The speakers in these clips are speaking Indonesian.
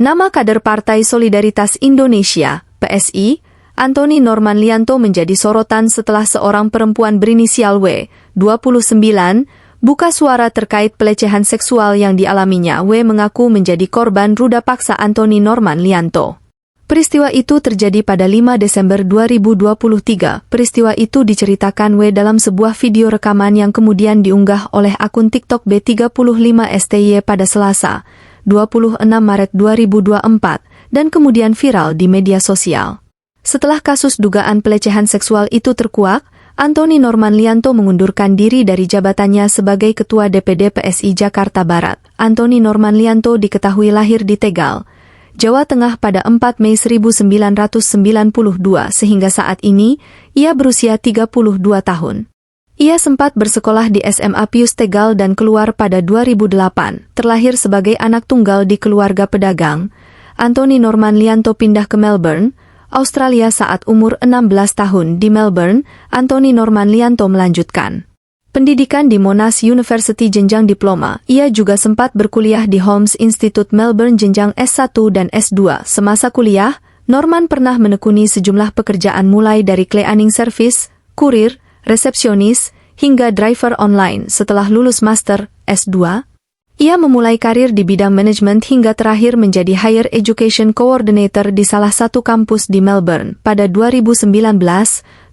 Nama kader Partai Solidaritas Indonesia, PSI, Antony Norman Lianto menjadi sorotan setelah seorang perempuan berinisial W, 29, buka suara terkait pelecehan seksual yang dialaminya. W mengaku menjadi korban ruda paksa Antony Norman Lianto. Peristiwa itu terjadi pada 5 Desember 2023. Peristiwa itu diceritakan W dalam sebuah video rekaman yang kemudian diunggah oleh akun TikTok B35STY pada Selasa, 26 Maret 2024, dan kemudian viral di media sosial. Setelah kasus dugaan pelecehan seksual itu terkuak, Antony Norman Lianto mengundurkan diri dari jabatannya sebagai Ketua DPD PSI Jakarta Barat. Antony Norman Lianto diketahui lahir di Tegal, Jawa Tengah pada 4 Mei 1992 sehingga saat ini, ia berusia 32 tahun. Ia sempat bersekolah di SMA Pius Tegal dan keluar pada 2008. Terlahir sebagai anak tunggal di keluarga pedagang, Antony Norman Lianto pindah ke Melbourne, Australia saat umur 16 tahun. Di Melbourne, Antony Norman Lianto melanjutkan pendidikan di Monash University jenjang diploma. Ia juga sempat berkuliah di Holmes Institute Melbourne jenjang S1 dan S2. Semasa kuliah, Norman pernah menekuni sejumlah pekerjaan mulai dari cleaning service, kurir, resepsionis, hingga driver online. Setelah lulus master S2, ia memulai karir di bidang manajemen hingga terakhir menjadi Higher Education Coordinator di salah satu kampus di Melbourne. Pada 2019,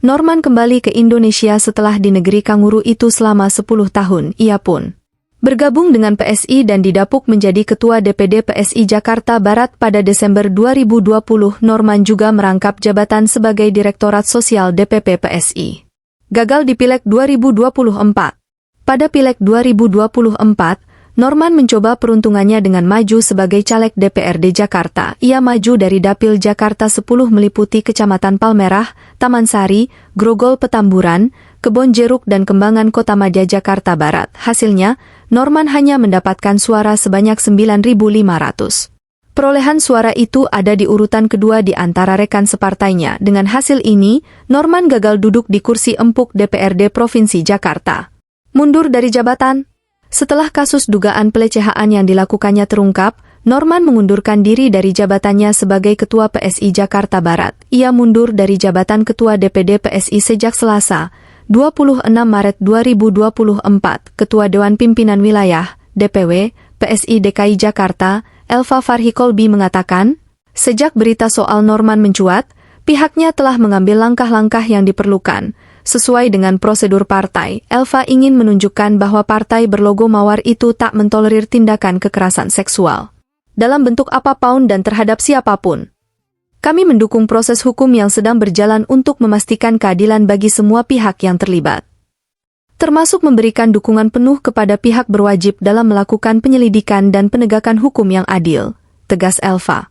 Norman kembali ke Indonesia setelah di negeri kanguru itu selama 10 tahun. Ia pun bergabung dengan PSI dan didapuk menjadi Ketua DPD PSI Jakarta Barat pada Desember 2020. Norman juga merangkap jabatan sebagai Direktorat Sosial DPP PSI. Gagal di Pileg 2024. Pada Pileg 2024, Norman mencoba peruntungannya dengan maju sebagai caleg DPRD Jakarta. Ia maju dari Dapil Jakarta 10 meliputi Kecamatan Palmerah, Taman Sari, Grogol Petamburan, Kebon Jeruk dan Kembangan Kotamadya Jakarta Barat. Hasilnya, Norman hanya mendapatkan suara sebanyak 9.500. Perolehan suara itu ada di urutan kedua di antara rekan separtainya. Dengan hasil ini, Norman gagal duduk di kursi empuk DPRD Provinsi Jakarta. Mundur dari jabatan. Setelah kasus dugaan pelecehan yang dilakukannya terungkap, Norman mengundurkan diri dari jabatannya sebagai Ketua PSI Jakarta Barat. Ia mundur dari jabatan Ketua DPD PSI sejak Selasa, 26 Maret 2024. Ketua Dewan Pimpinan Wilayah, DPW, PSI DKI Jakarta, Elva Farhi Kolbi mengatakan, sejak berita soal Norman mencuat, pihaknya telah mengambil langkah-langkah yang diperlukan. Sesuai dengan prosedur partai, Elva ingin menunjukkan bahwa partai berlogo mawar itu tak mentolerir tindakan kekerasan seksual dalam bentuk apapun dan terhadap siapapun. Kami mendukung proses hukum yang sedang berjalan untuk memastikan keadilan bagi semua pihak yang terlibat, termasuk memberikan dukungan penuh kepada pihak berwajib dalam melakukan penyelidikan dan penegakan hukum yang adil, tegas Elva.